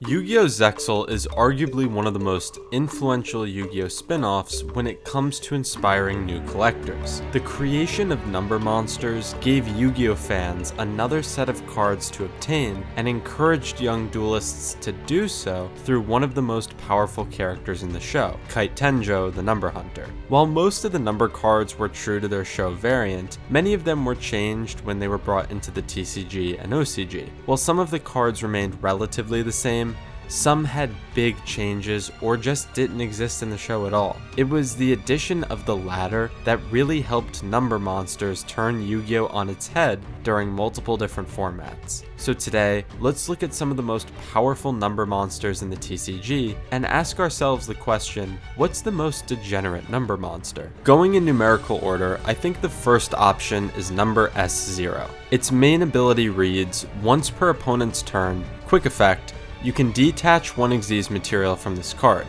Yu-Gi-Oh! Zexal is arguably one of the most influential Yu-Gi-Oh! Spin-offs when it comes to inspiring new collectors. The creation of number monsters gave Yu-Gi-Oh! Fans another set of cards to obtain and encouraged young duelists to do so through one of the most powerful characters in the show, Kite Tenjo, the Number Hunter. While most of the number cards were true to their show variant, many of them were changed when they were brought into the TCG and OCG. While some of the cards remained relatively the same, some had big changes or just didn't exist in the show at all. It was the addition of the latter that really helped number monsters turn Yu-Gi-Oh! On its head during multiple different formats. So today, let's look at some of the most powerful number monsters in the TCG and ask ourselves the question, what's the most degenerate number monster? Going in numerical order, I think the first option is number S0. Its main ability reads, once per opponent's turn, quick effect, you can detach one Xyz material from this card.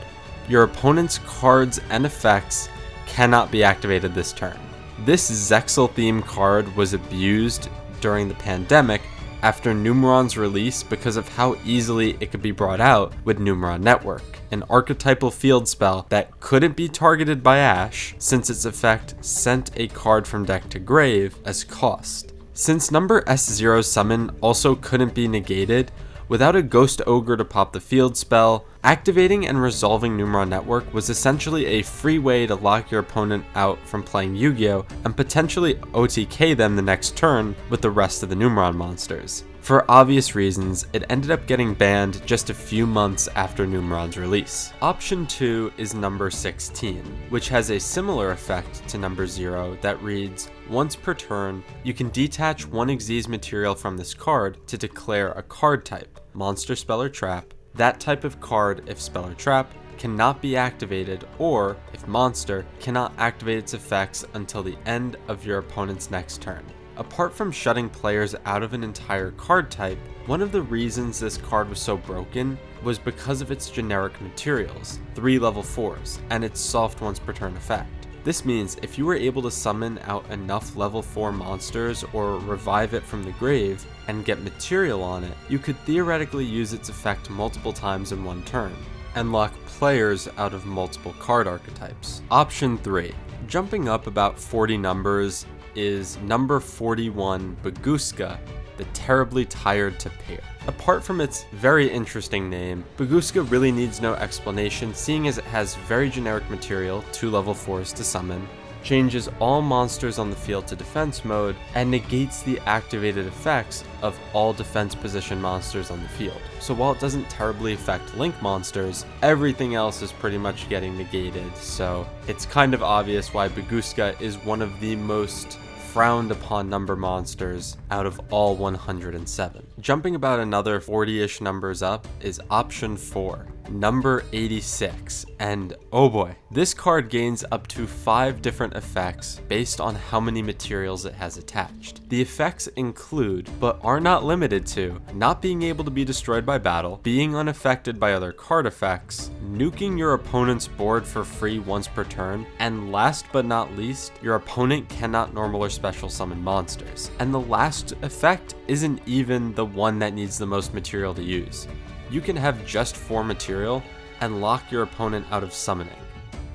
Your opponent's cards and effects cannot be activated this turn. This Zexal themed card was abused during the pandemic after Numeron's release because of how easily it could be brought out with Numeron Network, an archetypal field spell that couldn't be targeted by Ash since its effect sent a card from deck to grave as cost. Since number S0 summon also couldn't be negated, without a Ghost Ogre to pop the field spell, activating and resolving Numeron Network was essentially a free way to lock your opponent out from playing Yu-Gi-Oh! And potentially OTK them the next turn with the rest of the Numeron monsters. For obvious reasons, it ended up getting banned just a few months after Numeron's release. Option 2 is number 16, which has a similar effect to number 0 that reads, once per turn, you can detach one Xyz material from this card to declare a card type, monster, spell, or trap. That type of card, if spell or trap, cannot be activated, or, if monster, cannot activate its effects until the end of your opponent's next turn. Apart from shutting players out of an entire card type, one of the reasons this card was so broken was because of its generic materials, 3 level 4s, and its soft once per turn effect. This means if you were able to summon out enough level 4 monsters or revive it from the grave and get material on it, you could theoretically use its effect multiple times in one turn, and lock players out of multiple card archetypes. Option 3. Jumping up about 40 numbers is number 41 Baguska, the Terribly Tired to Pair. Apart from its very interesting name, Baguska really needs no explanation seeing as it has very generic material, 2 level 4s to summon, changes all monsters on the field to defense mode, and negates the activated effects of all defense position monsters on the field. So while it doesn't terribly affect Link monsters, everything else is pretty much getting negated, so it's kind of obvious why Baguska is one of the most frowned upon number monsters out of all 107. Jumping about another 40-ish numbers up is option 4, number 86, and oh boy, this card gains up to 5 different effects based on how many materials it has attached. The effects include, but are not limited to, not being able to be destroyed by battle, being unaffected by other card effects, nuking your opponent's board for free once per turn, and last but not least, your opponent cannot normal or special summon monsters. And the last effect isn't even the one that needs the most material to use. You can have just 4 material and lock your opponent out of summoning.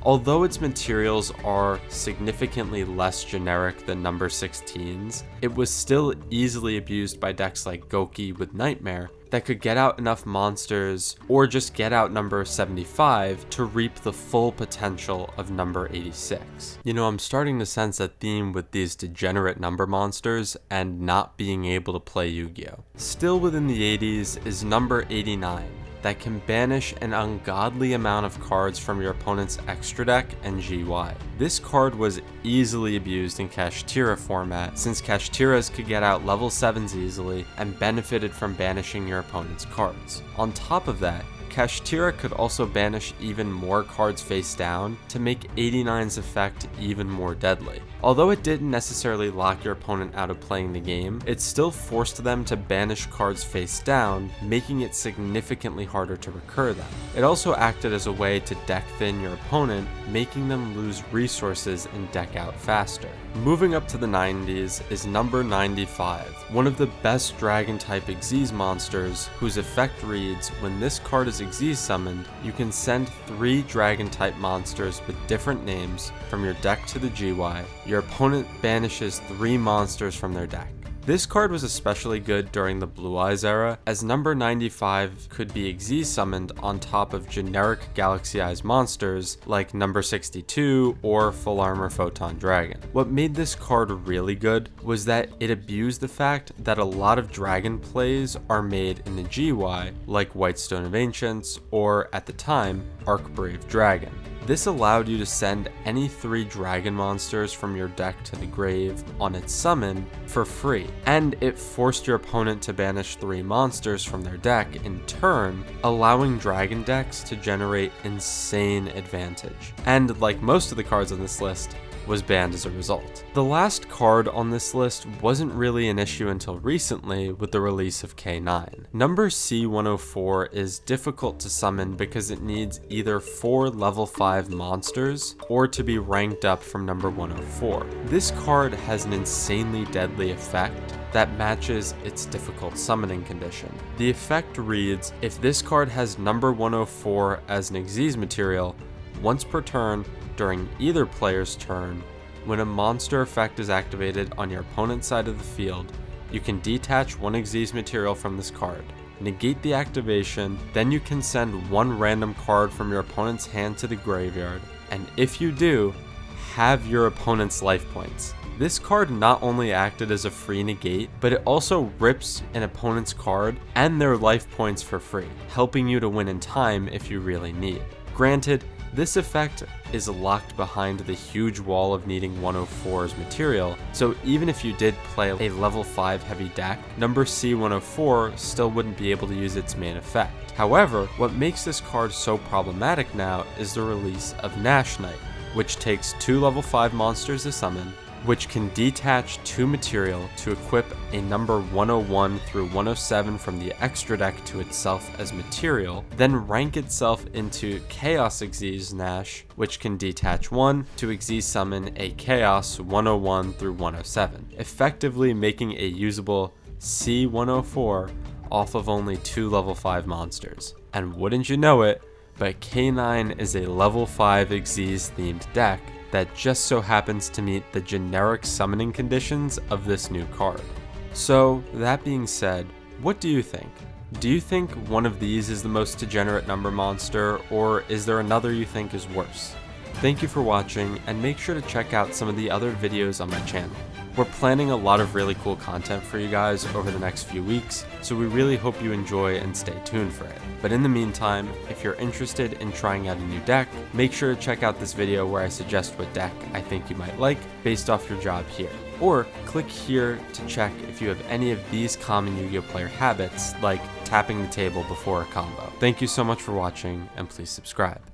Although its materials are significantly less generic than number 16's, it was still easily abused by decks like Goki with Nightmare that could get out enough monsters or just get out number 75 to reap the full potential of number 86. You know, I'm starting to sense a theme with these degenerate number monsters and not being able to play Yu-Gi-Oh! Still within the 80s is number 89. That can banish an ungodly amount of cards from your opponent's extra deck and GY. This card was easily abused in Kashtira format since Kashtiras could get out level 7s easily and benefited from banishing your opponent's cards. On top of that, Kashtira could also banish even more cards face down to make 89's effect even more deadly. Although it didn't necessarily lock your opponent out of playing the game, it still forced them to banish cards face down, making it significantly harder to recur them. It also acted as a way to deck thin your opponent, making them lose resources and deck out faster. Moving up to the 90s is number 95, one of the best dragon type Xyz monsters, whose effect reads, when this card is Xyz summoned, you can send 3 dragon type monsters with different names from your deck to the GY. Your opponent banishes 3 monsters from their deck. This card was especially good during the Blue Eyes era, as number 95 could be Xyz summoned on top of generic Galaxy Eyes monsters like number 62 or Full Armor Photon Dragon. What made this card really good was that it abused the fact that a lot of dragon plays are made in the GY, like Whitestone of Ancients or, at the time, Arcbrave Dragon. This allowed you to send any 3 dragon monsters from your deck to the grave on its summon for free, and it forced your opponent to banish 3 monsters from their deck in turn, allowing dragon decks to generate insane advantage. And like most of the cards on this list, was banned as a result. The last card on this list wasn't really an issue until recently with the release of K9. Number C104 is difficult to summon because it needs either 4 level 5 monsters or to be ranked up from number 104. This card has an insanely deadly effect that matches its difficult summoning condition. The effect reads, if this card has number 104 as an Xyz material, once per turn, during either player's turn, when a monster effect is activated on your opponent's side of the field, you can detach 1 Xyz material from this card, negate the activation, then you can send 1 random card from your opponent's hand to the graveyard, and if you do, have your opponent's life points. This card not only acted as a free negate, but it also rips an opponent's card and their life points for free, helping you to win in time if you really need. Granted, this effect is locked behind the huge wall of needing 104's material, so even if you did play a level 5 heavy deck, number C104 still wouldn't be able to use its main effect. However, what makes this card so problematic now is the release of Nash Knight, which takes 2 level 5 monsters to summon, which can detach 2 material to equip a number 101 through 107 from the extra deck to itself as material, then rank itself into Chaos Xyz Nash, which can detach 1 to Xyz summon a Chaos 101 through 107, effectively making a usable C104 off of only 2 level 5 monsters. And wouldn't you know it, but K9 is a level 5 Xyz themed deck that just so happens to meet the generic summoning conditions of this new card. So, that being said, what do you think? Do you think one of these is the most degenerate number monster, or is there another you think is worse? Thank you for watching, and make sure to check out some of the other videos on my channel. We're planning a lot of really cool content for you guys over the next few weeks, so we really hope you enjoy and stay tuned for it. But in the meantime, if you're interested in trying out a new deck, make sure to check out this video where I suggest what deck I think you might like based off your job here. Or click here to check if you have any of these common Yu-Gi-Oh player habits, like tapping the table before a combo. Thank you so much for watching, and please subscribe.